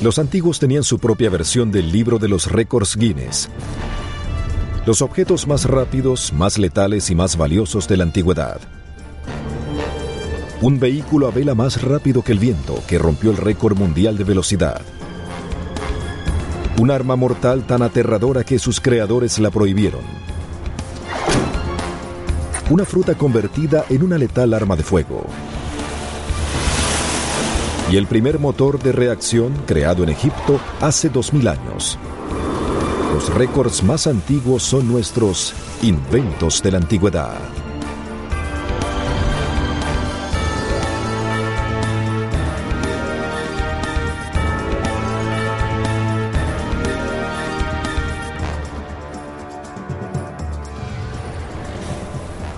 Los antiguos tenían su propia versión del libro de los récords Guinness. Los objetos más rápidos, más letales y más valiosos de la antigüedad. Un vehículo a vela más rápido que el viento, que rompió el récord mundial de velocidad. Un arma mortal tan aterradora que sus creadores la prohibieron. Una fruta convertida en una letal arma de fuego. Y el primer motor de reacción creado en Egipto hace 2000 años. Los récords más antiguos son nuestros inventos de la antigüedad.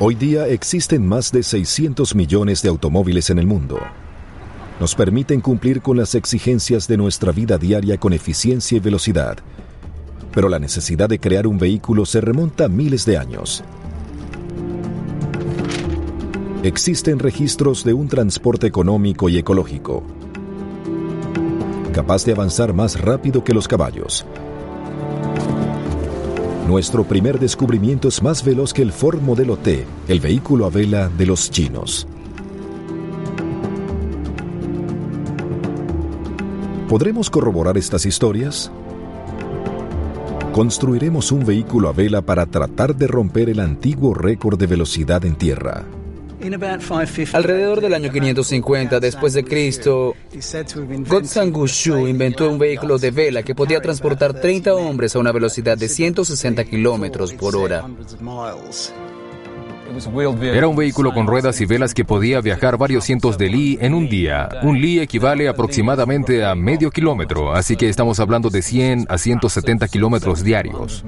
Hoy día existen más de 600 millones de automóviles en el mundo. Nos permiten cumplir con las exigencias de nuestra vida diaria con eficiencia y velocidad. Pero la necesidad de crear un vehículo se remonta a miles de años. Existen registros de un transporte económico y ecológico, capaz de avanzar más rápido que los caballos. Nuestro primer descubrimiento es más veloz que el Ford Modelo T, el vehículo a vela de los chinos. ¿Podremos corroborar estas historias? Construiremos un vehículo a vela para tratar de romper el antiguo récord de velocidad en tierra. Alrededor del año 550 después de Cristo, Gotsan Gushu inventó un vehículo de vela que podía transportar 30 hombres a una velocidad de 160 kilómetros por hora. Era un vehículo con ruedas y velas que podía viajar varios cientos de li en un día. Un li equivale aproximadamente a medio kilómetro, así que estamos hablando de 100 a 170 kilómetros diarios.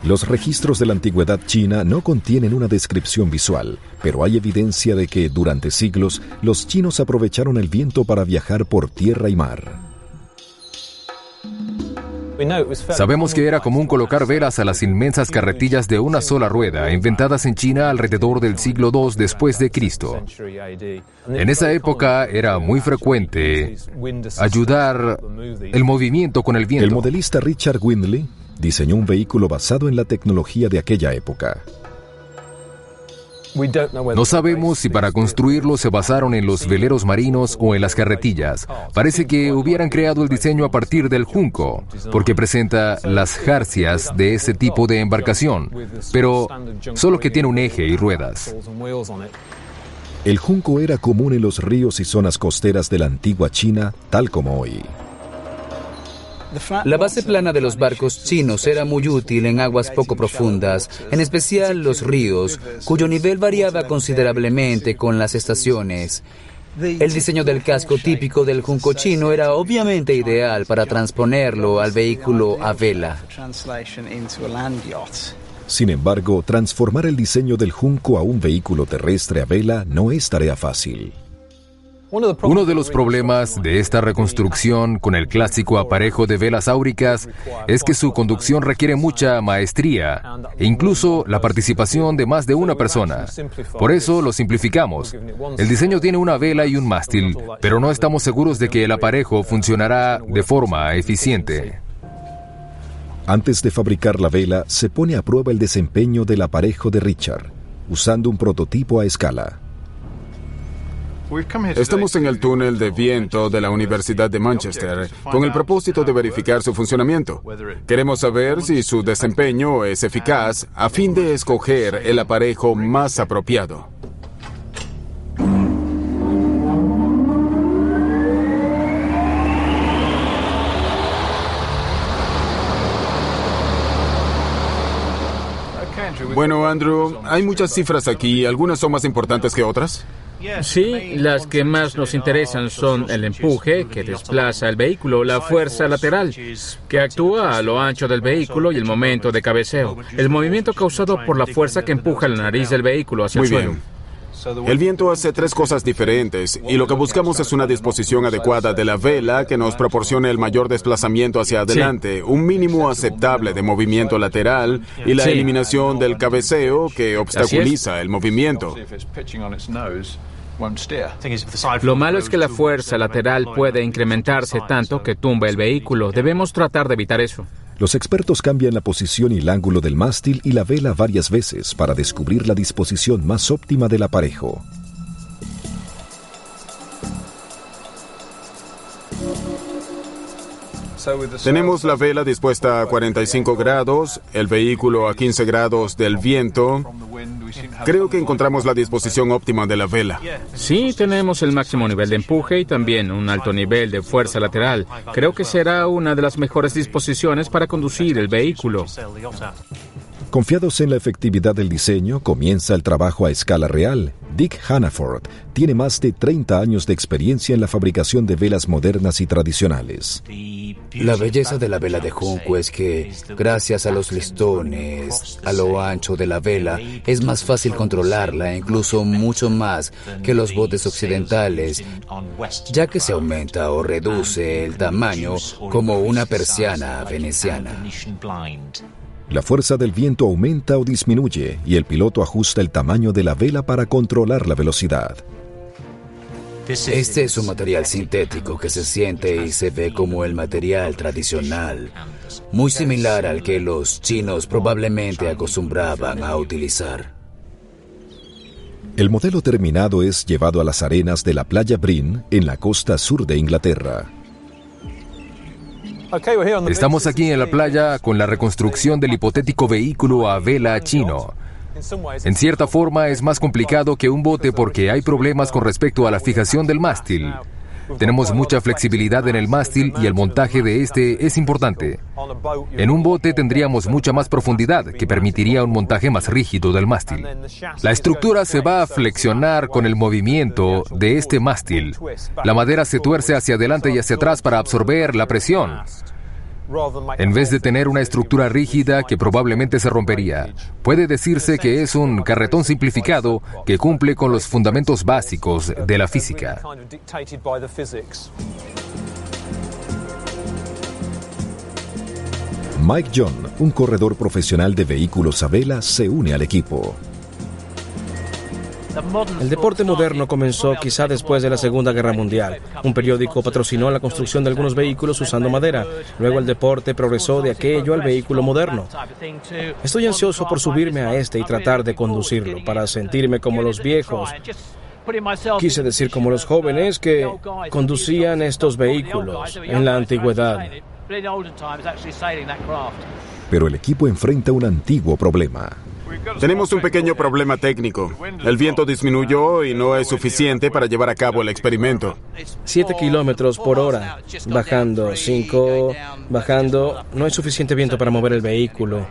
Los registros de la antigüedad china no contienen una descripción visual, pero hay evidencia de que durante siglos los chinos aprovecharon el viento para viajar por tierra y mar. Sabemos que era común colocar velas a las inmensas carretillas de una sola rueda, inventadas en China alrededor del siglo II después de Cristo. En esa época era muy frecuente ayudar el movimiento con el viento. El modelista Richard Windley diseñó un vehículo basado en la tecnología de aquella época. No sabemos si para construirlo se basaron en los veleros marinos o en las carretillas. Parece que hubieran creado el diseño a partir del junco, porque presenta las jarcias de ese tipo de embarcación, pero solo que tiene un eje y ruedas. El junco era común en los ríos y zonas costeras de la antigua China, tal como hoy. La base plana de los barcos chinos era muy útil en aguas poco profundas, en especial los ríos, cuyo nivel variaba considerablemente con las estaciones. El diseño del casco típico del junco chino era obviamente ideal para transponerlo al vehículo a vela. Sin embargo, transformar el diseño del junco a un vehículo terrestre a vela no es tarea fácil. Uno de los problemas de esta reconstrucción con el clásico aparejo de velas áuricas es que su conducción requiere mucha maestría e incluso la participación de más de una persona. Por eso lo simplificamos. El diseño tiene una vela y un mástil, pero no estamos seguros de que el aparejo funcionará de forma eficiente. Antes de fabricar la vela, se pone a prueba el desempeño del aparejo de Richard, usando un prototipo a escala. Estamos en el túnel de viento de la Universidad de Manchester con el propósito de verificar su funcionamiento. Queremos saber si su desempeño es eficaz a fin de escoger el aparejo más apropiado. Bueno, Andrew, hay muchas cifras aquí. ¿Algunas son más importantes que otras? Sí, las que más nos interesan son el empuje, que desplaza el vehículo, la fuerza lateral, que actúa a lo ancho del vehículo, y el momento de cabeceo, el movimiento causado por la fuerza que empuja la nariz del vehículo hacia el suelo. El viento hace tres cosas diferentes, y lo que buscamos es una disposición adecuada de la vela que nos proporcione el mayor desplazamiento hacia adelante, un mínimo aceptable de movimiento lateral y la eliminación del cabeceo que obstaculiza el movimiento. Lo malo es que la fuerza lateral puede incrementarse tanto que tumba el vehículo. Debemos tratar de evitar eso. Los expertos cambian la posición y el ángulo del mástil y la vela varias veces para descubrir la disposición más óptima del aparejo. Tenemos la vela dispuesta a 45 grados, el vehículo a 15 grados del viento. Creo que encontramos la disposición óptima de la vela. Sí, tenemos el máximo nivel de empuje y también un alto nivel de fuerza lateral. Creo que será una de las mejores disposiciones para conducir el vehículo. Confiados en la efectividad del diseño, comienza el trabajo a escala real. Dick Hannaford tiene más de 30 años de experiencia en la fabricación de velas modernas y tradicionales. La belleza de la vela de junco es que, gracias a los listones, a lo ancho de la vela, es más fácil controlarla, incluso mucho más que los botes occidentales, ya que se aumenta o reduce el tamaño como una persiana veneciana. La fuerza del viento aumenta o disminuye y el piloto ajusta el tamaño de la vela para controlar la velocidad. Este es un material sintético que se siente y se ve como el material tradicional, muy similar al que los chinos probablemente acostumbraban a utilizar. El modelo terminado es llevado a las arenas de la playa Bryn en la costa sur de Inglaterra. Estamos aquí en la playa con la reconstrucción del hipotético vehículo a vela chino. En cierta forma es más complicado que un bote porque hay problemas con respecto a la fijación del mástil. Tenemos mucha flexibilidad en el mástil y el montaje de este es importante. En un bote tendríamos mucha más profundidad que permitiría un montaje más rígido del mástil. La estructura se va a flexionar con el movimiento de este mástil. La madera se tuerce hacia adelante y hacia atrás para absorber la presión, en vez de tener una estructura rígida que probablemente se rompería. Puede decirse que es un carretón simplificado que cumple con los fundamentos básicos de la física. Mike John, un corredor profesional de vehículos a vela, se une al equipo. El deporte moderno comenzó quizá después de la Segunda Guerra Mundial. Un periódico patrocinó la construcción de algunos vehículos usando madera. Luego el deporte progresó de aquello al vehículo moderno. Estoy ansioso por subirme a este y tratar de conducirlo, para sentirme como los viejos. Quise decir como los jóvenes que conducían estos vehículos en la antigüedad. Pero el equipo enfrenta un antiguo problema. Tenemos un pequeño problema técnico. El viento disminuyó y no es suficiente para llevar a cabo el experimento. 7 kilómetros por hora, bajando, 5, bajando. No hay suficiente viento para mover el vehículo.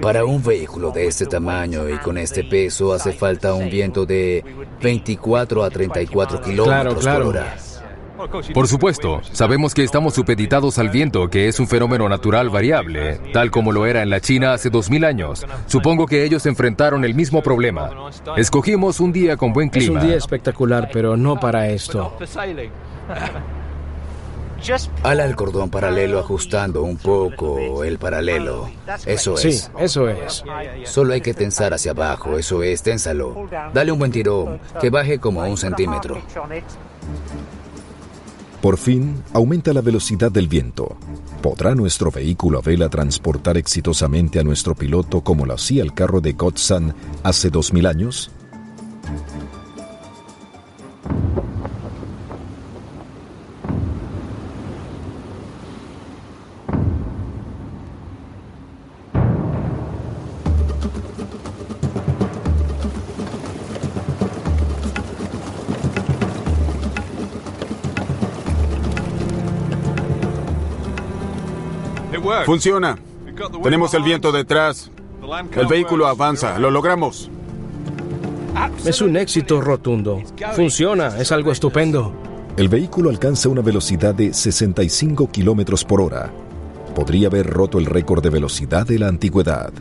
Para un vehículo de este tamaño y con este peso hace falta un viento de 24 a 34 kilómetros por hora. Por supuesto, sabemos que estamos supeditados al viento, que es un fenómeno natural variable, tal como lo era en la China hace 2000 años. Supongo que ellos enfrentaron el mismo problema. Escogimos un día con buen clima. Es un día espectacular, pero no para esto. Ala el cordón paralelo ajustando un poco el paralelo. Eso es. Sí, eso es. Solo hay que tensar hacia abajo, eso es, ténsalo. Dale un buen tirón, que baje como 1 centímetro. Por fin, aumenta la velocidad del viento. ¿Podrá nuestro vehículo a vela transportar exitosamente a nuestro piloto como lo hacía el carro de Godson hace 2000 años? Funciona. Tenemos el viento detrás. El vehículo avanza. Lo logramos. Es un éxito rotundo. Funciona. Es algo estupendo. El vehículo alcanza una velocidad de 65 kilómetros por hora. Podría haber roto el récord de velocidad de la antigüedad.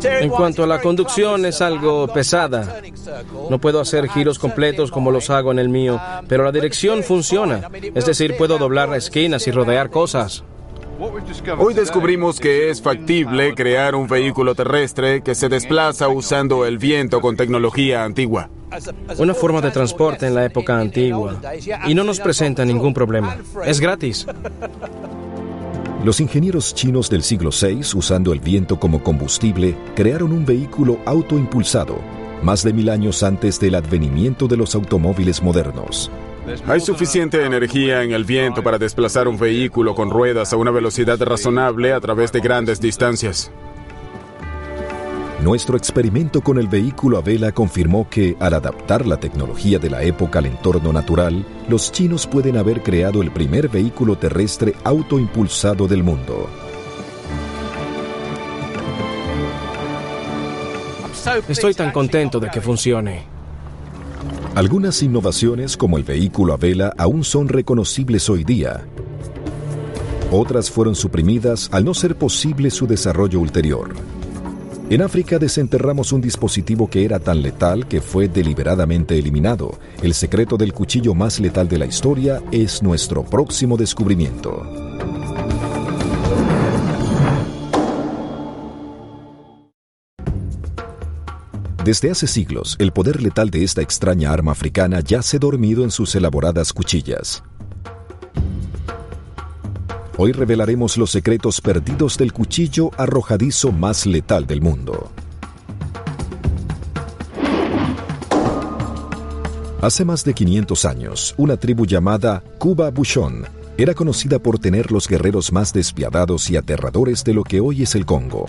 En cuanto a la conducción, es algo pesada. No puedo hacer giros completos como los hago en el mío, pero la dirección funciona. Es decir, puedo doblar esquinas y rodear cosas. Hoy descubrimos que es factible crear un vehículo terrestre que se desplaza usando el viento con tecnología antigua. Una forma de transporte en la época antigua. Y no nos presenta ningún problema. Es gratis. Los ingenieros chinos del siglo VI, usando el viento como combustible, crearon un vehículo autoimpulsado, más de 1000 años antes del advenimiento de los automóviles modernos. Hay suficiente energía en el viento para desplazar un vehículo con ruedas a una velocidad razonable a través de grandes distancias. Nuestro experimento con el vehículo a vela confirmó que, al adaptar la tecnología de la época al entorno natural, los chinos pueden haber creado el primer vehículo terrestre autoimpulsado del mundo. Estoy tan contento de que funcione. Algunas innovaciones, como el vehículo a vela, aún son reconocibles hoy día. Otras fueron suprimidas al no ser posible su desarrollo ulterior. En África desenterramos un dispositivo que era tan letal que fue deliberadamente eliminado. El secreto del cuchillo más letal de la historia es nuestro próximo descubrimiento. Desde hace siglos, el poder letal de esta extraña arma africana yace dormido en sus elaboradas cuchillas. Hoy revelaremos los secretos perdidos del cuchillo arrojadizo más letal del mundo. Hace más de 500 años, una tribu llamada Kuba Bushon era conocida por tener los guerreros más despiadados y aterradores de lo que hoy es el Congo.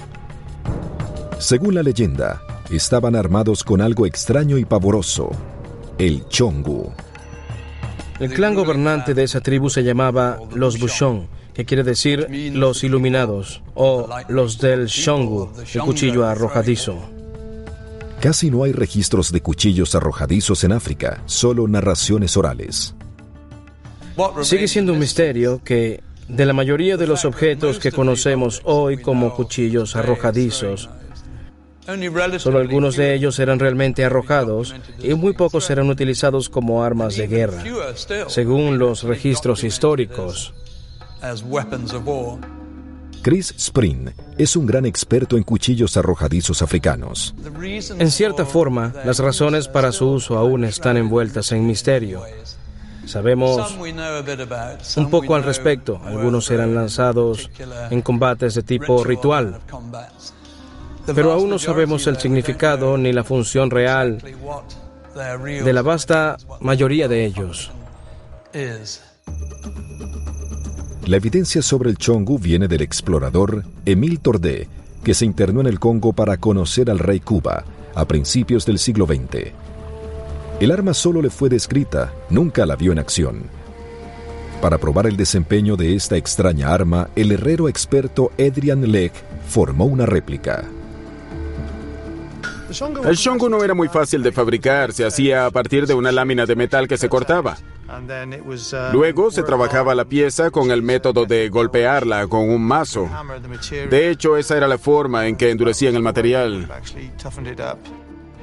Según la leyenda, estaban armados con algo extraño y pavoroso, el chongu. El clan gobernante de esa tribu se llamaba los Bushon, que quiere decir los iluminados, o los del shongu, el cuchillo arrojadizo. Casi no hay registros de cuchillos arrojadizos en África, solo narraciones orales. Sigue siendo un misterio que, de la mayoría de los objetos que conocemos hoy como cuchillos arrojadizos, solo algunos de ellos eran realmente arrojados y muy pocos eran utilizados como armas de guerra, según los registros históricos. Chris Spring es un gran experto en cuchillos arrojadizos africanos. En cierta forma, las razones para su uso aún están envueltas en misterio. Sabemos un poco al respecto. Algunos eran lanzados en combates de tipo ritual. Pero aún no sabemos el significado ni la función real de la vasta mayoría de ellos. La evidencia sobre el chongu viene del explorador Émile Tordé, que se internó en el Congo para conocer al rey Kuba a principios del siglo XX. El arma solo le fue descrita, nunca la vio en acción. Para probar el desempeño de esta extraña arma, el herrero experto Adrian Legg formó una réplica. El shongu no era muy fácil de fabricar, se hacía a partir de una lámina de metal que se cortaba. Luego se trabajaba la pieza con el método de golpearla con un mazo. De hecho, esa era la forma en que endurecían el material.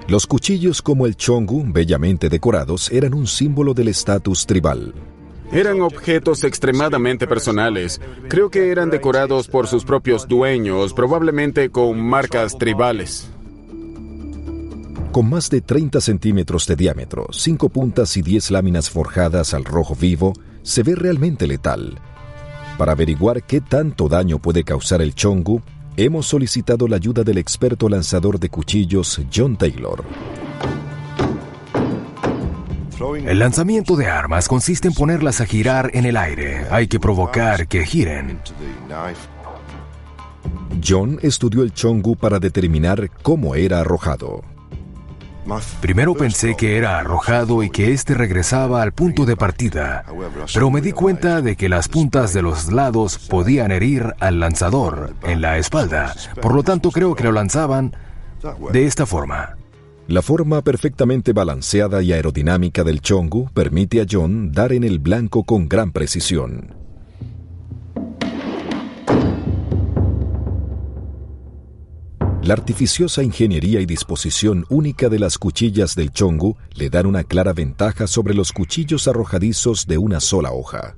Los cuchillos como el chongu, bellamente decorados, eran un símbolo del estatus tribal. Eran objetos extremadamente personales. Creo que eran decorados por sus propios dueños, probablemente con marcas tribales. Con más de 30 centímetros de diámetro, 5 puntas y 10 láminas forjadas al rojo vivo, se ve realmente letal. Para averiguar qué tanto daño puede causar el chongu, hemos solicitado la ayuda del experto lanzador de cuchillos John Taylor. El lanzamiento de armas consiste en ponerlas a girar en el aire. Hay que provocar que giren. John estudió el chongu para determinar cómo era arrojado. Primero pensé que era arrojado y que éste regresaba al punto de partida, pero me di cuenta de que las puntas de los lados podían herir al lanzador en la espalda. Por lo tanto, creo que lo lanzaban de esta forma. La forma perfectamente balanceada y aerodinámica del chongu permite a John dar en el blanco con gran precisión. La artificiosa ingeniería y disposición única de las cuchillas del chongu le dan una clara ventaja sobre los cuchillos arrojadizos de una sola hoja.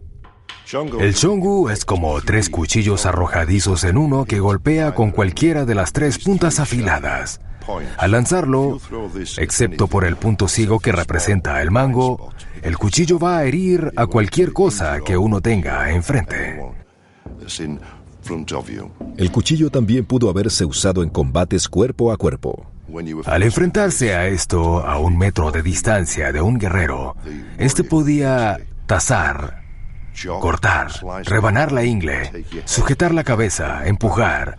El chongu es como 3 cuchillos arrojadizos en uno que golpea con cualquiera de las 3 puntas afiladas. Al lanzarlo, excepto por el punto ciego que representa el mango, el cuchillo va a herir a cualquier cosa que uno tenga enfrente. El cuchillo también pudo haberse usado en combates cuerpo a cuerpo. Al enfrentarse a esto a 1 metro de distancia de un guerrero, este podía tazar, cortar, rebanar la ingle, sujetar la cabeza, empujar.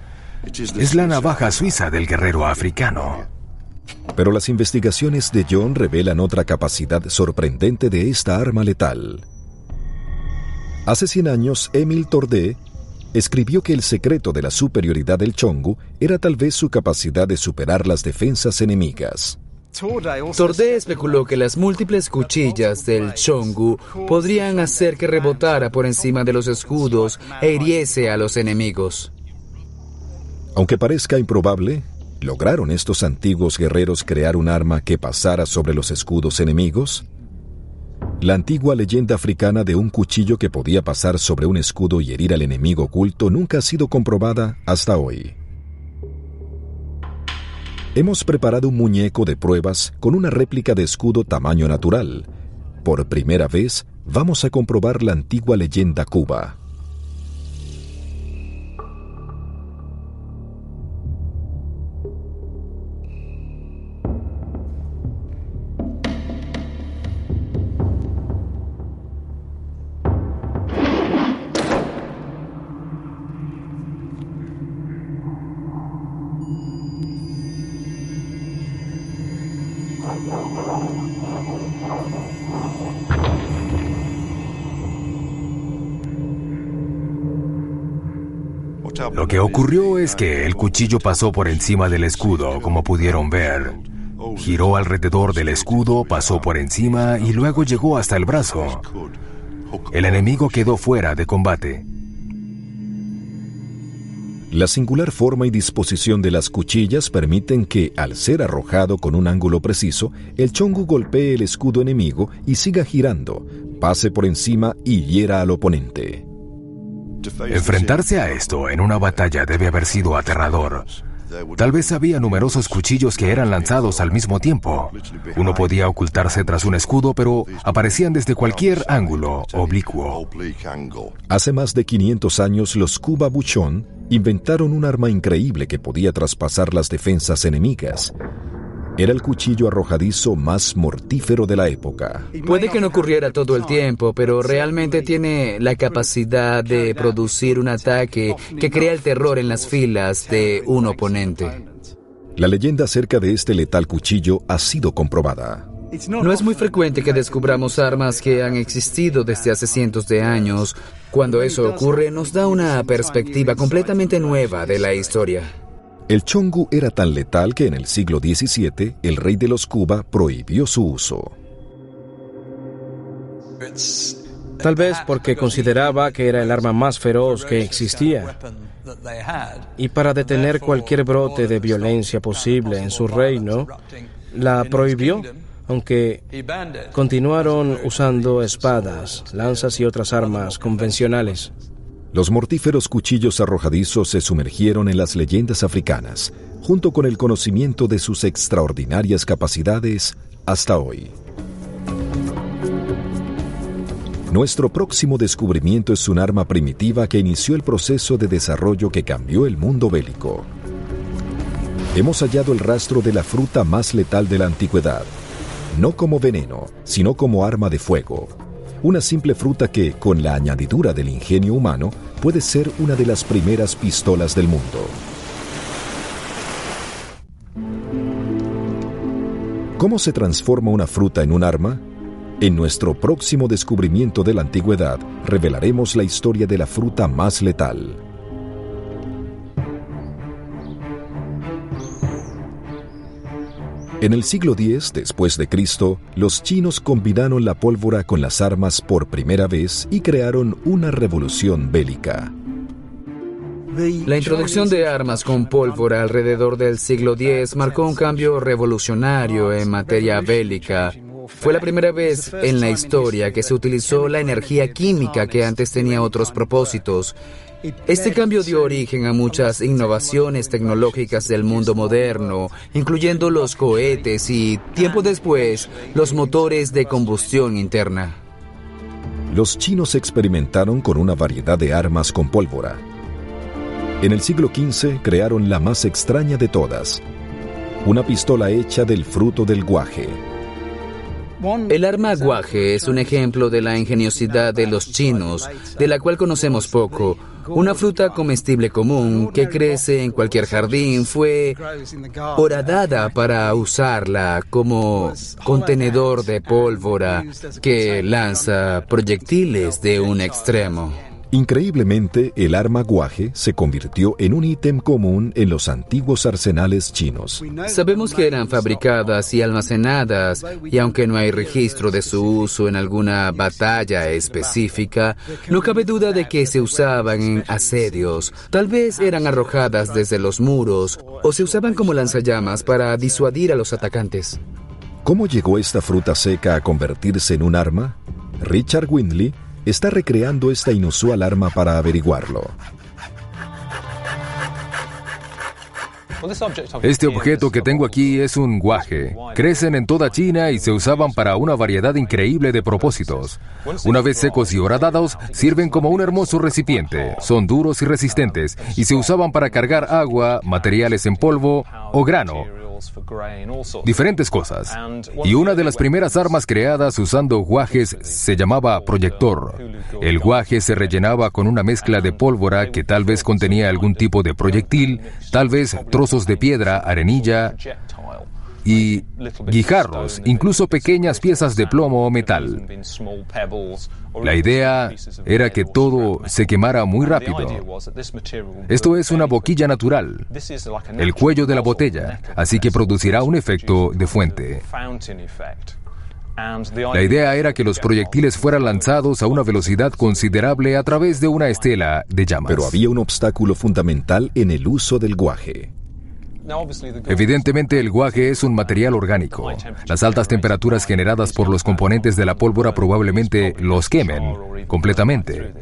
Es la navaja suiza del guerrero africano. Pero las investigaciones de John revelan otra capacidad sorprendente de esta arma letal. Hace 100 años, Émile Tordé escribió que el secreto de la superioridad del chongu era tal vez su capacidad de superar las defensas enemigas. Tordé especuló que las múltiples cuchillas del chongu podrían hacer que rebotara por encima de los escudos e hiriese a los enemigos. Aunque parezca improbable, ¿lograron estos antiguos guerreros crear un arma que pasara sobre los escudos enemigos? La antigua leyenda africana de un cuchillo que podía pasar sobre un escudo y herir al enemigo oculto nunca ha sido comprobada hasta hoy. Hemos preparado un muñeco de pruebas con una réplica de escudo tamaño natural. Por primera vez, vamos a comprobar la antigua leyenda Cuba. Lo que ocurrió es que el cuchillo pasó por encima del escudo, como pudieron ver. Giró alrededor del escudo, pasó por encima y luego llegó hasta el brazo. El enemigo quedó fuera de combate. La singular forma y disposición de las cuchillas permiten que, al ser arrojado con un ángulo preciso, el chongu golpee el escudo enemigo y siga girando, pase por encima y hiera al oponente. Enfrentarse a esto en una batalla debe haber sido aterrador. Tal vez había numerosos cuchillos que eran lanzados al mismo tiempo. Uno podía ocultarse tras un escudo, pero aparecían desde cualquier ángulo oblicuo. Hace más de 500 años, los Cuba Buchón inventaron un arma increíble que podía traspasar las defensas enemigas. Era el cuchillo arrojadizo más mortífero de la época. Puede que no ocurriera todo el tiempo, pero realmente tiene la capacidad de producir un ataque que crea el terror en las filas de un oponente. La leyenda acerca de este letal cuchillo ha sido comprobada. No es muy frecuente que descubramos armas que han existido desde hace cientos de años. Cuando eso ocurre, nos da una perspectiva completamente nueva de la historia. El chongu era tan letal que en el siglo XVII el rey de los Cuba prohibió su uso. Tal vez porque consideraba que era el arma más feroz que existía. Y para detener cualquier brote de violencia posible en su reino, la prohibió, aunque continuaron usando espadas, lanzas y otras armas convencionales. Los mortíferos cuchillos arrojadizos se sumergieron en las leyendas africanas, junto con el conocimiento de sus extraordinarias capacidades hasta hoy. Nuestro próximo descubrimiento es un arma primitiva que inició el proceso de desarrollo que cambió el mundo bélico. Hemos hallado el rastro de la fruta más letal de la antigüedad, no como veneno, sino como arma de fuego. Una simple fruta que, con la añadidura del ingenio humano, puede ser una de las primeras pistolas del mundo. ¿Cómo se transforma una fruta en un arma? En nuestro próximo descubrimiento de la antigüedad, revelaremos la historia de la fruta más letal. En el siglo X después de Cristo, los chinos combinaron la pólvora con las armas por primera vez y crearon una revolución bélica. La introducción de armas con pólvora alrededor del siglo X marcó un cambio revolucionario en materia bélica. Fue la primera vez en la historia que se utilizó la energía química que antes tenía otros propósitos. Este cambio dio origen a muchas innovaciones tecnológicas del mundo moderno, incluyendo los cohetes y, tiempo después, los motores de combustión interna. Los chinos experimentaron con una variedad de armas con pólvora. En el siglo XV crearon la más extraña de todas, una pistola hecha del fruto del guaje. El arma guaje es un ejemplo de la ingeniosidad de los chinos, de la cual conocemos poco. Una fruta comestible común que crece en cualquier jardín fue horadada para usarla como contenedor de pólvora que lanza proyectiles de un extremo. Increíblemente, el arma guaje se convirtió en un ítem común en los antiguos arsenales chinos. Sabemos que eran fabricadas y almacenadas, y aunque no hay registro de su uso en alguna batalla específica, no cabe duda de que se usaban en asedios. Tal vez eran arrojadas desde los muros, o se usaban como lanzallamas para disuadir a los atacantes. ¿Cómo llegó esta fruta seca a convertirse en un arma? Richard Windley está recreando esta inusual arma para averiguarlo. Este objeto que tengo aquí es un guaje. Crecen en toda China y se usaban para una variedad increíble de propósitos. Una vez secos y horadados, sirven como un hermoso recipiente. Son duros y resistentes y se usaban para cargar agua, materiales en polvo o grano. Diferentes cosas. Y una de las primeras armas creadas usando guajes se llamaba proyector. El guaje se rellenaba con una mezcla de pólvora que tal vez contenía algún tipo de proyectil, tal vez trozos de piedra, arenilla y guijarros, incluso pequeñas piezas de plomo o metal. La idea era que todo se quemara muy rápido. Esto es una boquilla natural, el cuello de la botella, así que producirá un efecto de fuente. La idea era que los proyectiles fueran lanzados a una velocidad considerable a través de una estela de llamas. Pero había un obstáculo fundamental en el uso del guaje. Evidentemente el guaje es un material orgánico. Las altas temperaturas generadas por los componentes de la pólvora probablemente los quemen completamente.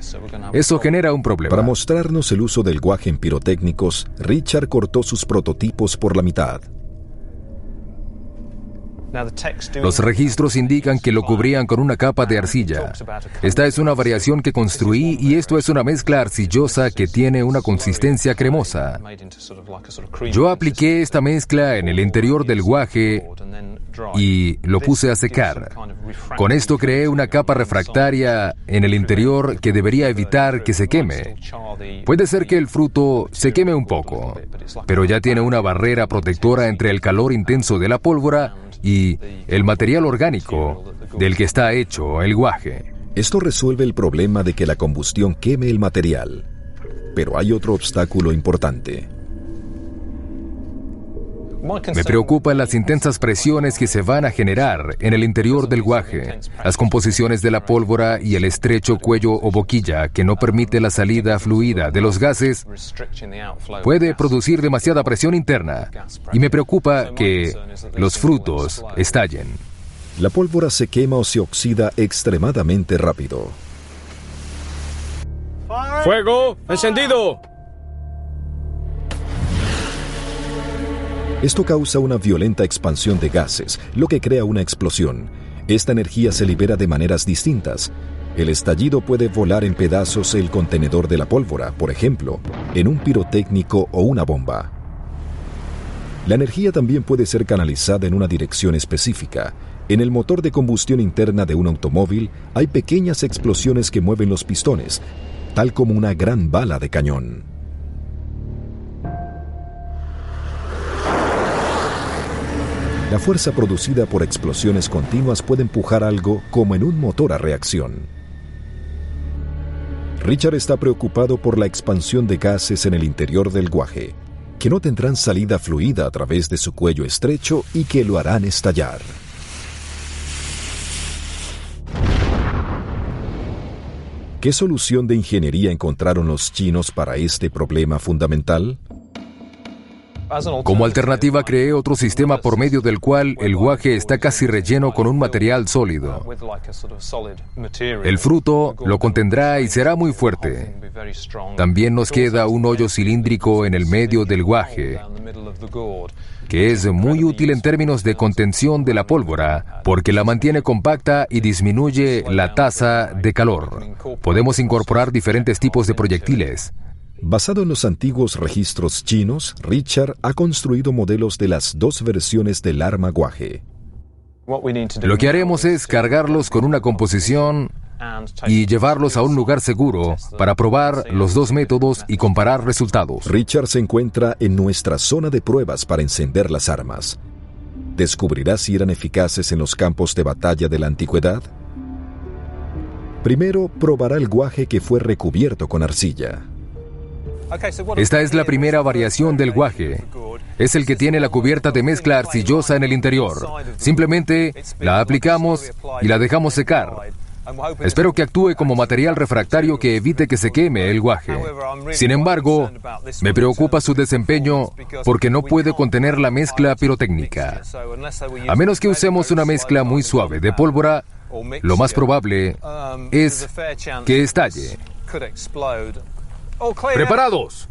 Eso genera un problema. Para mostrarnos el uso del guaje en pirotécnicos, Richard cortó sus prototipos por la mitad. Los registros indican que lo cubrían con una capa de arcilla. Esta es una variación que construí y esto es una mezcla arcillosa que tiene una consistencia cremosa. Yo apliqué esta mezcla en el interior del guaje y lo puse a secar. Con esto creé una capa refractaria en el interior que debería evitar que se queme. Puede ser que el fruto se queme un poco, pero ya tiene una barrera protectora entre el calor intenso de la pólvora y el material orgánico del que está hecho el guaje. Esto resuelve el problema de que la combustión queme el material. Pero hay otro obstáculo importante. Me preocupan las intensas presiones que se van a generar en el interior del guaje, las composiciones de la pólvora y el estrecho cuello o boquilla que no permite la salida fluida de los gases puede producir demasiada presión interna y me preocupa que los frutos estallen. La pólvora se quema o se oxida extremadamente rápido. ¡Fuego! ¡Encendido! Esto causa una violenta expansión de gases, lo que crea una explosión. Esta energía se libera de maneras distintas. El estallido puede volar en pedazos el contenedor de la pólvora, por ejemplo, en un pirotécnico o una bomba. La energía también puede ser canalizada en una dirección específica. En el motor de combustión interna de un automóvil hay pequeñas explosiones que mueven los pistones, tal como una gran bala de cañón. La fuerza producida por explosiones continuas puede empujar algo como en un motor a reacción. Richard está preocupado por la expansión de gases en el interior del guaje, que no tendrán salida fluida a través de su cuello estrecho y que lo harán estallar. ¿Qué solución de ingeniería encontraron los chinos para este problema fundamental? Como alternativa creé otro sistema por medio del cual el guaje está casi relleno con un material sólido. El fruto lo contendrá y será muy fuerte. También nos queda un hoyo cilíndrico en el medio del guaje, que es muy útil en términos de contención de la pólvora, porque la mantiene compacta y disminuye la tasa de calor. Podemos incorporar diferentes tipos de proyectiles. Basado en los antiguos registros chinos, Richard ha construido modelos de las dos versiones del arma guaje. Lo que haremos es cargarlos con una composición y llevarlos a un lugar seguro para probar los dos métodos y comparar resultados. Richard se encuentra en nuestra zona de pruebas para encender las armas. ¿Descubrirá si eran eficaces en los campos de batalla de la antigüedad? Primero, probará el guaje que fue recubierto con arcilla. Esta es la primera variación del guaje. Es el que tiene la cubierta de mezcla arcillosa en el interior. Simplemente la aplicamos y la dejamos secar. Espero que actúe como material refractario que evite que se queme el guaje. Sin embargo, me preocupa su desempeño porque no puede contener la mezcla pirotécnica. A menos que usemos una mezcla muy suave de pólvora, lo más probable es que estalle. ¡Preparados!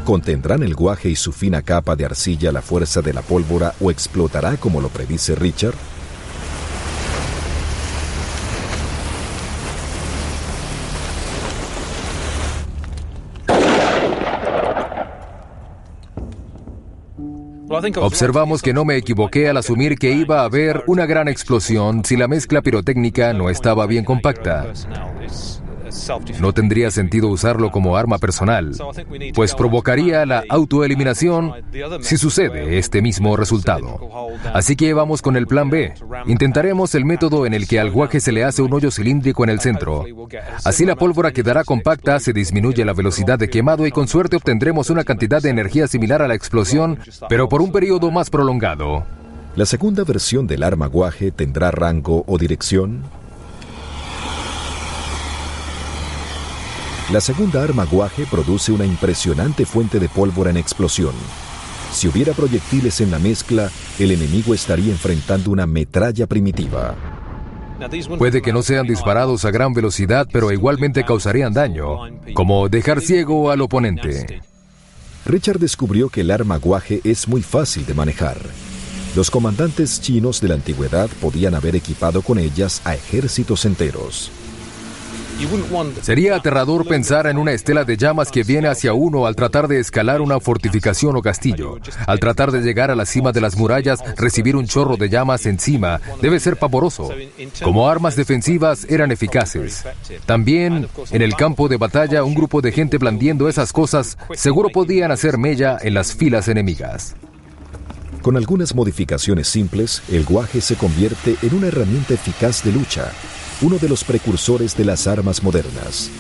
¿Contendrán el guaje y su fina capa de arcilla la fuerza de la pólvora o explotará como lo predice Richard? Observamos que no me equivoqué al asumir que iba a haber una gran explosión si la mezcla pirotécnica no estaba bien compacta. No tendría sentido usarlo como arma personal, pues provocaría la autoeliminación si sucede este mismo resultado. Así que vamos con el plan B. Intentaremos el método en el que al guaje se le hace un hoyo cilíndrico en el centro. Así la pólvora quedará compacta, se disminuye la velocidad de quemado y con suerte obtendremos una cantidad de energía similar a la explosión, pero por un periodo más prolongado. ¿La segunda versión del arma guaje tendrá rango o dirección? La segunda arma guaje produce una impresionante fuente de pólvora en explosión. Si hubiera proyectiles en la mezcla, el enemigo estaría enfrentando una metralla primitiva. Puede que no sean disparados a gran velocidad, pero igualmente causarían daño, como dejar ciego al oponente. Richard descubrió que el arma guaje es muy fácil de manejar. Los comandantes chinos de la antigüedad podían haber equipado con ellas a ejércitos enteros. Sería aterrador pensar en una estela de llamas que viene hacia uno al tratar de escalar una fortificación o castillo. Al tratar de llegar a la cima de las murallas, recibir un chorro de llamas encima debe ser pavoroso. Como armas defensivas eran eficaces. También, en el campo de batalla, un grupo de gente blandiendo esas cosas seguro podían hacer mella en las filas enemigas. Con algunas modificaciones simples, el guaje se convierte en una herramienta eficaz de lucha, uno de los precursores de las armas modernas.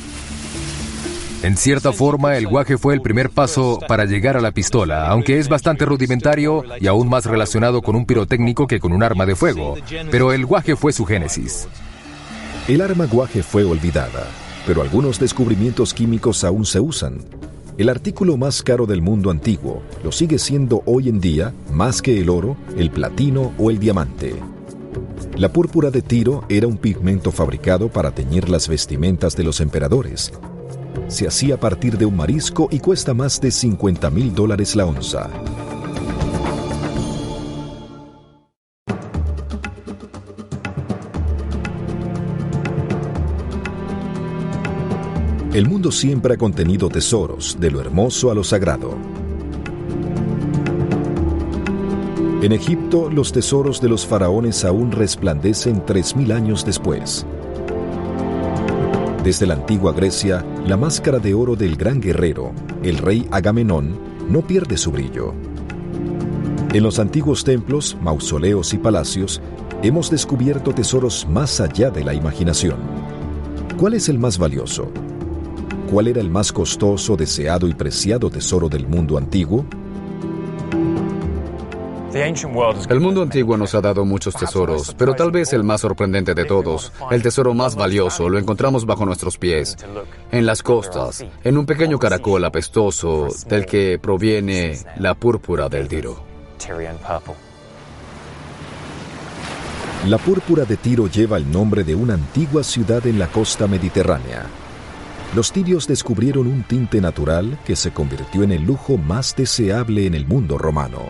En cierta forma, el guaje fue el primer paso para llegar a la pistola, aunque es bastante rudimentario y aún más relacionado con un pirotécnico que con un arma de fuego. Pero el guaje fue su génesis. El arma guaje fue olvidada, pero algunos descubrimientos químicos aún se usan. El artículo más caro del mundo antiguo lo sigue siendo hoy en día más que el oro, el platino o el diamante. La púrpura de Tiro era un pigmento fabricado para teñir las vestimentas de los emperadores. Se hacía a partir de un marisco y cuesta más de $50,000 la onza. El mundo siempre ha contenido tesoros, de lo hermoso a lo sagrado. En Egipto, los tesoros de los faraones aún resplandecen 3.000 años después. Desde la antigua Grecia, la máscara de oro del gran guerrero, el rey Agamenón, no pierde su brillo. En los antiguos templos, mausoleos y palacios, hemos descubierto tesoros más allá de la imaginación. ¿Cuál es el más valioso? ¿Cuál era el más costoso, deseado y preciado tesoro del mundo antiguo? El mundo antiguo nos ha dado muchos tesoros, pero tal vez el más sorprendente de todos, el tesoro más valioso, lo encontramos bajo nuestros pies, en las costas, en un pequeño caracol apestoso del que proviene la púrpura del Tiro. La púrpura de Tiro lleva el nombre de una antigua ciudad en la costa mediterránea. Los tirios descubrieron un tinte natural que se convirtió en el lujo más deseable en el mundo romano.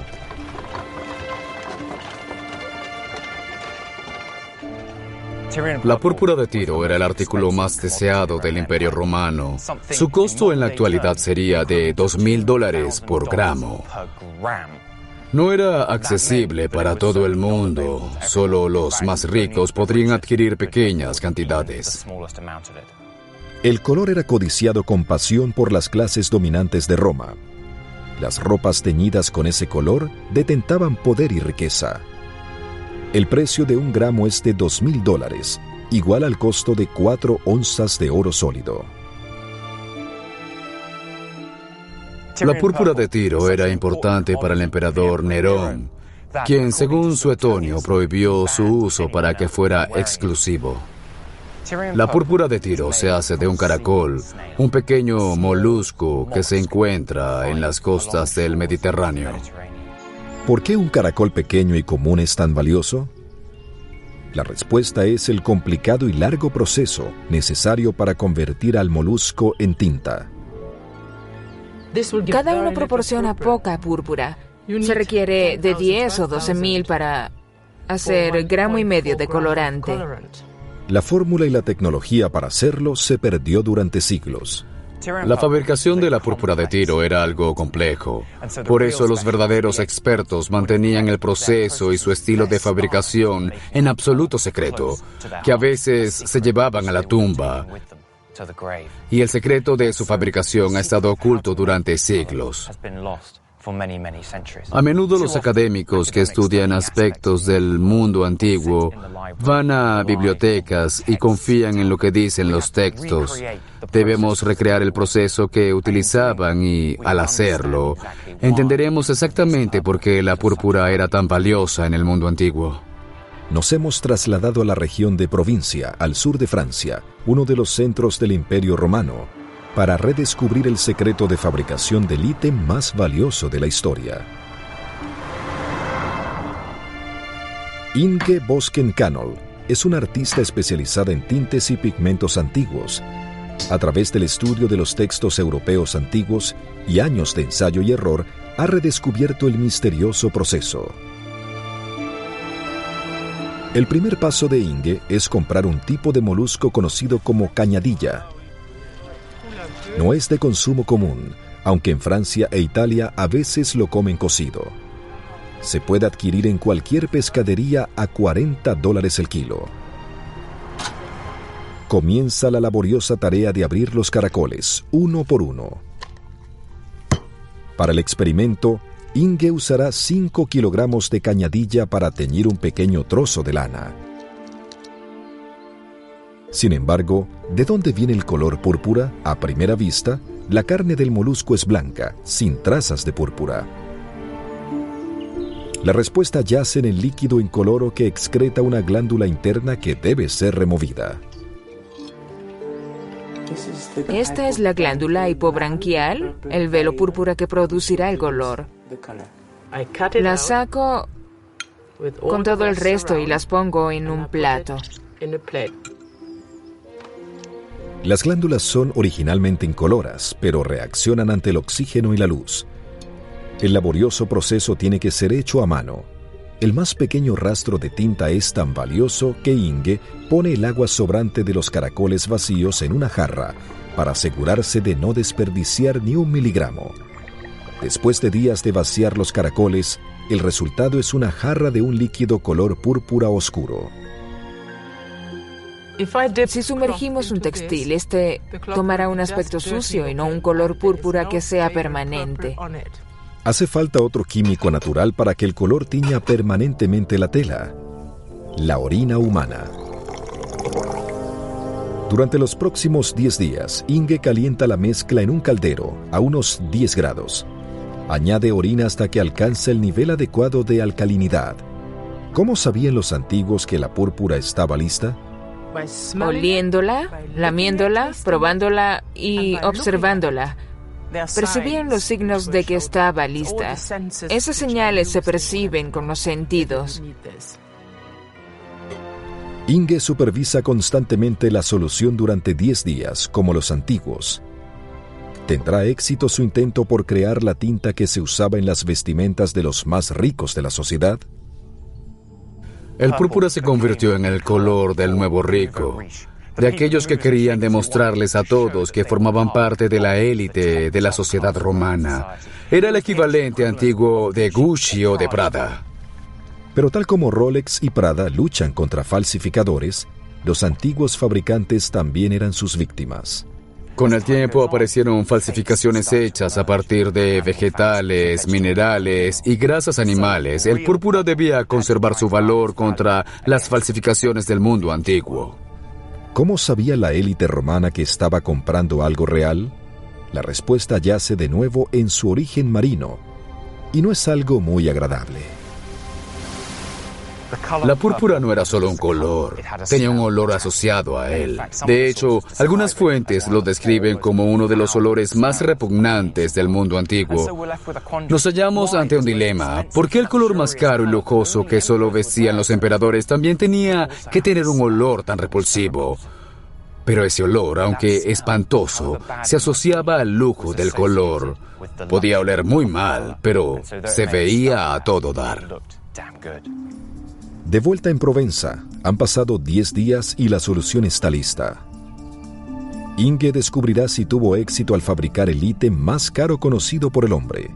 La púrpura de Tiro era el artículo más deseado del Imperio Romano. Su costo en la actualidad sería de $2,000 por gramo. No era accesible para todo el mundo. Solo los más ricos podrían adquirir pequeñas cantidades. El color era codiciado con pasión por las clases dominantes de Roma. Las ropas teñidas con ese color detentaban poder y riqueza. El precio de un gramo es de $2,000, igual al costo de 4 onzas de oro sólido. La púrpura de Tiro era importante para el emperador Nerón, quien, según Suetonio, prohibió su uso para que fuera exclusivo. La púrpura de Tiro se hace de un caracol, un pequeño molusco que se encuentra en las costas del Mediterráneo. ¿Por qué un caracol pequeño y común es tan valioso? La respuesta es el complicado y largo proceso necesario para convertir al molusco en tinta. Cada uno proporciona poca púrpura. Se requiere de 10 o 12,000 para hacer 1,5 gramos de colorante. La fórmula y la tecnología para hacerlo se perdió durante siglos. La fabricación de la púrpura de Tiro era algo complejo. Por eso los verdaderos expertos mantenían el proceso y su estilo de fabricación en absoluto secreto, que a veces se llevaban a la tumba. Y el secreto de su fabricación ha estado oculto durante siglos. A menudo los académicos que estudian aspectos del mundo antiguo van a bibliotecas y confían en lo que dicen los textos. Debemos recrear el proceso que utilizaban y, al hacerlo, entenderemos exactamente por qué la púrpura era tan valiosa en el mundo antiguo. Nos hemos trasladado a la región de Provincia, al sur de Francia, uno de los centros del Imperio Romano, para redescubrir el secreto de fabricación del ítem más valioso de la historia. Inge Bosken-Canol es una artista especializada en tintes y pigmentos antiguos. A través del estudio de los textos europeos antiguos y años de ensayo y error, ha redescubierto el misterioso proceso. El primer paso de Inge es comprar un tipo de molusco conocido como cañadilla. No es de consumo común, aunque en Francia e Italia a veces lo comen cocido. Se puede adquirir en cualquier pescadería a $40 el kilo. Comienza la laboriosa tarea de abrir los caracoles, uno por uno. Para el experimento, Inge usará 5 kilogramos de cañadilla para teñir un pequeño trozo de lana. Sin embargo, ¿de dónde viene el color púrpura? A primera vista, la carne del molusco es blanca, sin trazas de púrpura. La respuesta yace en el líquido incoloro que excreta una glándula interna que debe ser removida. Esta es la glándula hipobranquial, el velo púrpura que producirá el color. La saco con todo el resto y las pongo en un plato. Las glándulas son originalmente incoloras, pero reaccionan ante el oxígeno y la luz. El laborioso proceso tiene que ser hecho a mano. El más pequeño rastro de tinta es tan valioso que Inge pone el agua sobrante de los caracoles vacíos en una jarra para asegurarse de no desperdiciar ni 1 miligramo. Después de días de vaciar los caracoles, el resultado es una jarra de un líquido color púrpura oscuro. Si sumergimos un textil, este tomará un aspecto sucio y no un color púrpura que sea permanente. Hace falta otro químico natural para que el color tiña permanentemente la tela: la orina humana. Durante los próximos 10 días, Inge calienta la mezcla en un caldero a unos 10 grados. Añade orina hasta que alcanza el nivel adecuado de alcalinidad. ¿Cómo sabían los antiguos que la púrpura estaba lista? Oliéndola, lamiéndola, probándola y observándola. Percibían los signos de que estaba lista. Esas señales se perciben con los sentidos. Inge supervisa constantemente la solución durante 10 días, como los antiguos. ¿Tendrá éxito su intento por crear la tinta que se usaba en las vestimentas de los más ricos de la sociedad? El púrpura se convirtió en el color del nuevo rico, de aquellos que querían demostrarles a todos que formaban parte de la élite de la sociedad romana. Era el equivalente antiguo de Gucci o de Prada. Pero tal como Rolex y Prada luchan contra falsificadores, los antiguos fabricantes también eran sus víctimas. Con el tiempo aparecieron falsificaciones hechas a partir de vegetales, minerales y grasas animales. El púrpura debía conservar su valor contra las falsificaciones del mundo antiguo. ¿Cómo sabía la élite romana que estaba comprando algo real? La respuesta yace de nuevo en su origen marino, y no es algo muy agradable. La púrpura no era solo un color, tenía un olor asociado a él. De hecho, algunas fuentes lo describen como uno de los olores más repugnantes del mundo antiguo. Nos hallamos ante un dilema. ¿Por qué el color más caro y lujoso que solo vestían los emperadores también tenía que tener un olor tan repulsivo? Pero ese olor, aunque espantoso, se asociaba al lujo del color. Podía oler muy mal, pero se veía a todo dar. De vuelta en Provenza, han pasado 10 días y la solución está lista. Inge descubrirá si tuvo éxito al fabricar el ítem más caro conocido por el hombre.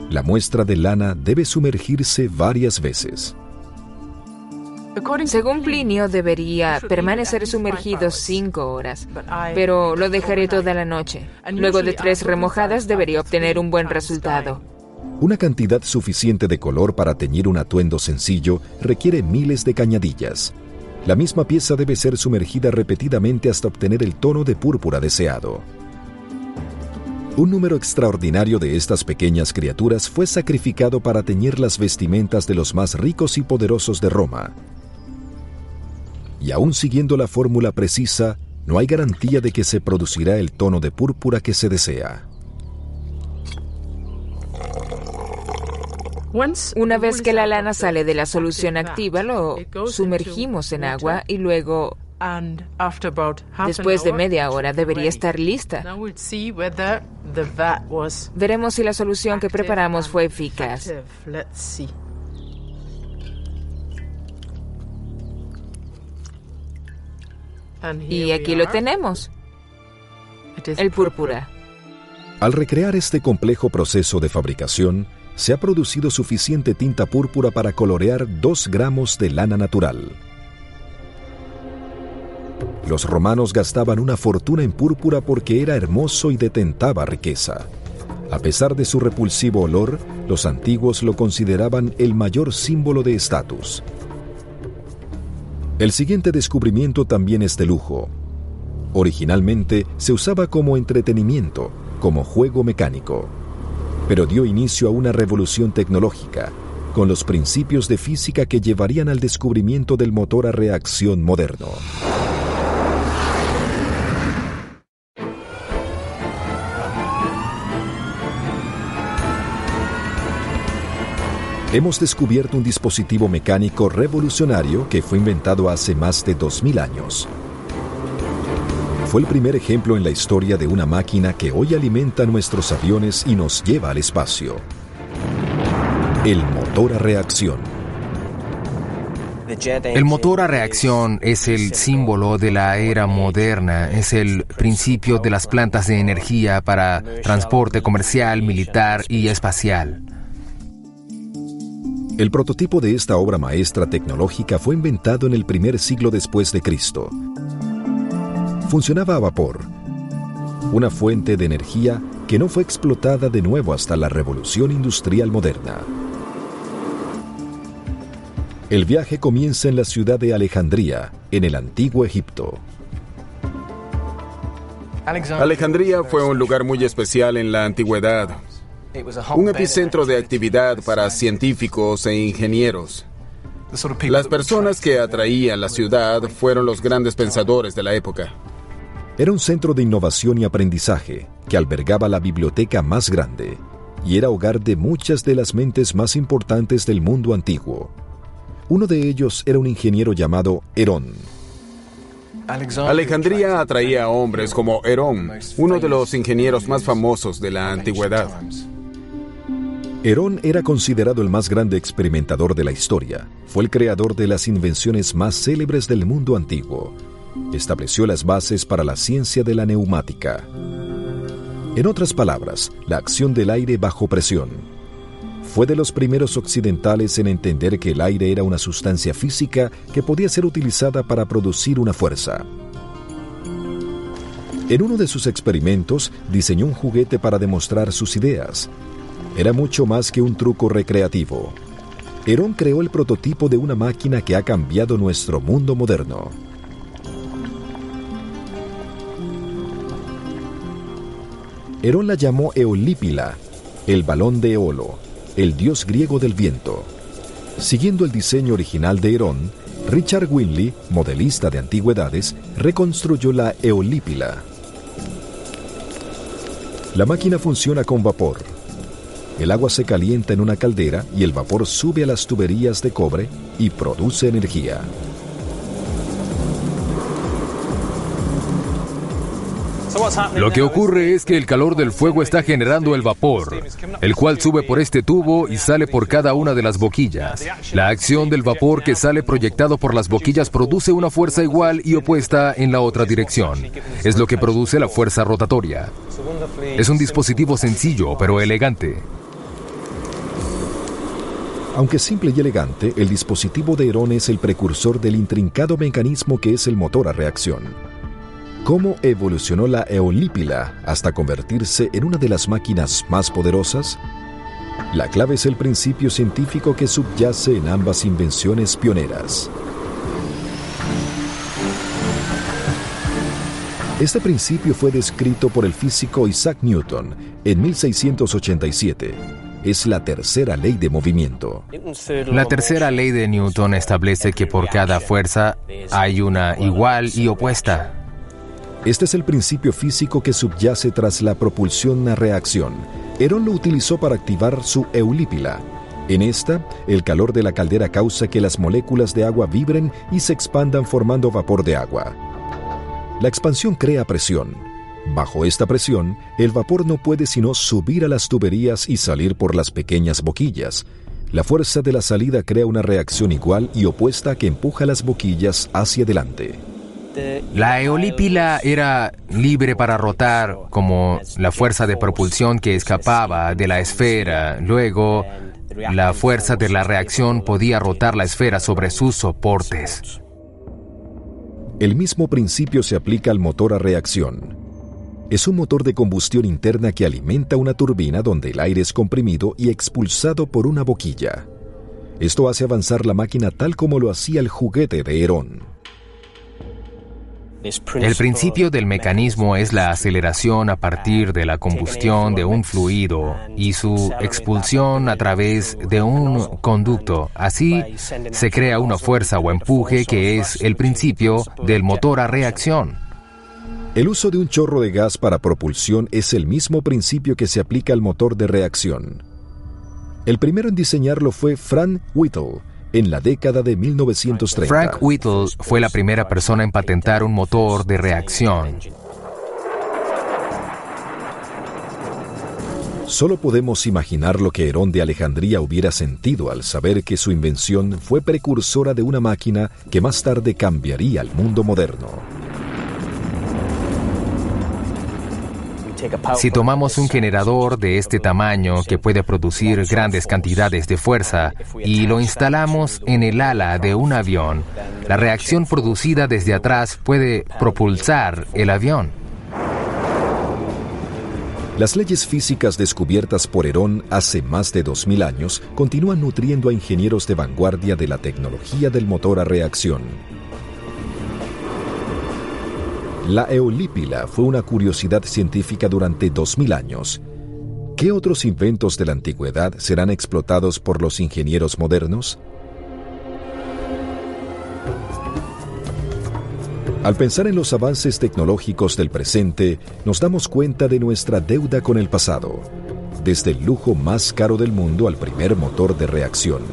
La muestra de lana debe sumergirse varias veces. Según Plinio, debería permanecer sumergido 5 horas, pero lo dejaré toda la noche. Luego de 3 remojadas debería obtener un buen resultado. Una cantidad suficiente de color para teñir un atuendo sencillo requiere miles de cañadillas. La misma pieza debe ser sumergida repetidamente hasta obtener el tono de púrpura deseado. Un número extraordinario de estas pequeñas criaturas fue sacrificado para teñir las vestimentas de los más ricos y poderosos de Roma. Y aún siguiendo la fórmula precisa, no hay garantía de que se producirá el tono de púrpura que se desea. Una vez que la lana sale de la solución activa, lo sumergimos en agua y luego, después de media hora, debería estar lista. Veremos si la solución que preparamos fue eficaz. Y aquí lo tenemos, el púrpura. Al recrear este complejo proceso de fabricación, se ha producido suficiente tinta púrpura para colorear 2 gramos de lana natural. Los romanos gastaban una fortuna en púrpura porque era hermoso y detentaba riqueza. A pesar de su repulsivo olor, los antiguos lo consideraban el mayor símbolo de estatus. El siguiente descubrimiento también es de lujo. Originalmente se usaba como entretenimiento, como juego mecánico, pero dio inicio a una revolución tecnológica, con los principios de física que llevarían al descubrimiento del motor a reacción moderno. Hemos descubierto un dispositivo mecánico revolucionario que fue inventado hace más de 2000 años. Fue el primer ejemplo en la historia de una máquina que hoy alimenta nuestros aviones y nos lleva al espacio. El motor a reacción. El motor a reacción es el símbolo de la era moderna, es el principio de las plantas de energía para transporte comercial, militar y espacial. El prototipo de esta obra maestra tecnológica fue inventado en el primer siglo después de Cristo. Funcionaba a vapor, una fuente de energía que no fue explotada de nuevo hasta la revolución industrial moderna. El viaje comienza en la ciudad de Alejandría, en el antiguo Egipto. Alejandría fue un lugar muy especial en la antigüedad, un epicentro de actividad para científicos e ingenieros. Las personas que atraían la ciudad fueron los grandes pensadores de la época. Era un centro de innovación y aprendizaje que albergaba la biblioteca más grande y era hogar de muchas de las mentes más importantes del mundo antiguo. Uno de ellos era un ingeniero llamado Herón. Alejandría atraía a hombres como Herón, uno de los ingenieros más famosos de la antigüedad. Herón era considerado el más grande experimentador de la historia. Fue el creador de las invenciones más célebres del mundo antiguo. Estableció las bases para la ciencia de la neumática. En otras palabras, la acción del aire bajo presión. Fue de los primeros occidentales en entender que el aire era una sustancia física que podía ser utilizada para producir una fuerza. En uno de sus experimentos, diseñó un juguete para demostrar sus ideas. Era mucho más que un truco recreativo. Herón creó el prototipo de una máquina que ha cambiado nuestro mundo moderno. Herón la llamó Eolípila, el balón de Eolo, el dios griego del viento. Siguiendo el diseño original de Herón, Richard Winley, modelista de antigüedades, reconstruyó la Eolípila. La máquina funciona con vapor. El agua se calienta en una caldera y el vapor sube a las tuberías de cobre y produce energía. Lo que ocurre es que el calor del fuego está generando el vapor, el cual sube por este tubo y sale por cada una de las boquillas. La acción del vapor que sale proyectado por las boquillas produce una fuerza igual y opuesta en la otra dirección. Es lo que produce la fuerza rotatoria. Es un dispositivo sencillo, pero elegante. Aunque simple y elegante, el dispositivo de Herón es el precursor del intrincado mecanismo que es el motor a reacción. ¿Cómo evolucionó la Eolípila hasta convertirse en una de las máquinas más poderosas? La clave es el principio científico que subyace en ambas invenciones pioneras. Este principio fue descrito por el físico Isaac Newton en 1687. Es la tercera ley de movimiento. La tercera ley de Newton establece que por cada fuerza hay una igual y opuesta. Este es el principio físico que subyace tras la propulsión a reacción. Herón lo utilizó para activar su Eolípila. En esta, el calor de la caldera causa que las moléculas de agua vibren y se expandan formando vapor de agua. La expansión crea presión. Bajo esta presión, el vapor no puede sino subir a las tuberías y salir por las pequeñas boquillas. La fuerza de la salida crea una reacción igual y opuesta que empuja las boquillas hacia adelante. La Eolípila era libre para rotar como la fuerza de propulsión que escapaba de la esfera. Luego, la fuerza de la reacción podía rotar la esfera sobre sus soportes. El mismo principio se aplica al motor a reacción. Es un motor de combustión interna que alimenta una turbina donde el aire es comprimido y expulsado por una boquilla. Esto hace avanzar la máquina tal como lo hacía el juguete de Herón. El principio del mecanismo es la aceleración a partir de la combustión de un fluido y su expulsión a través de un conducto. Así se crea una fuerza o empuje que es el principio del motor a reacción. El uso de un chorro de gas para propulsión es el mismo principio que se aplica al motor de reacción. El primero en diseñarlo fue Frank Whittle, en la década de 1930. Frank Whittle fue la primera persona en patentar un motor de reacción. Solo podemos imaginar lo que Herón de Alejandría hubiera sentido al saber que su invención fue precursora de una máquina que más tarde cambiaría el mundo moderno. Si tomamos un generador de este tamaño que puede producir grandes cantidades de fuerza y lo instalamos en el ala de un avión, la reacción producida desde atrás puede propulsar el avión. Las leyes físicas descubiertas por Herón hace más de 2000 años continúan nutriendo a ingenieros de vanguardia de la tecnología del motor a reacción. La eolípila fue una curiosidad científica durante 2000 años. ¿Qué otros inventos de la antigüedad serán explotados por los ingenieros modernos? Al pensar en los avances tecnológicos del presente, nos damos cuenta de nuestra deuda con el pasado. Desde el lujo más caro del mundo al primer motor de reacción,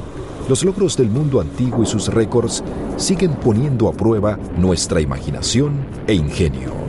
los logros del mundo antiguo y sus récords siguen poniendo a prueba nuestra imaginación e ingenio.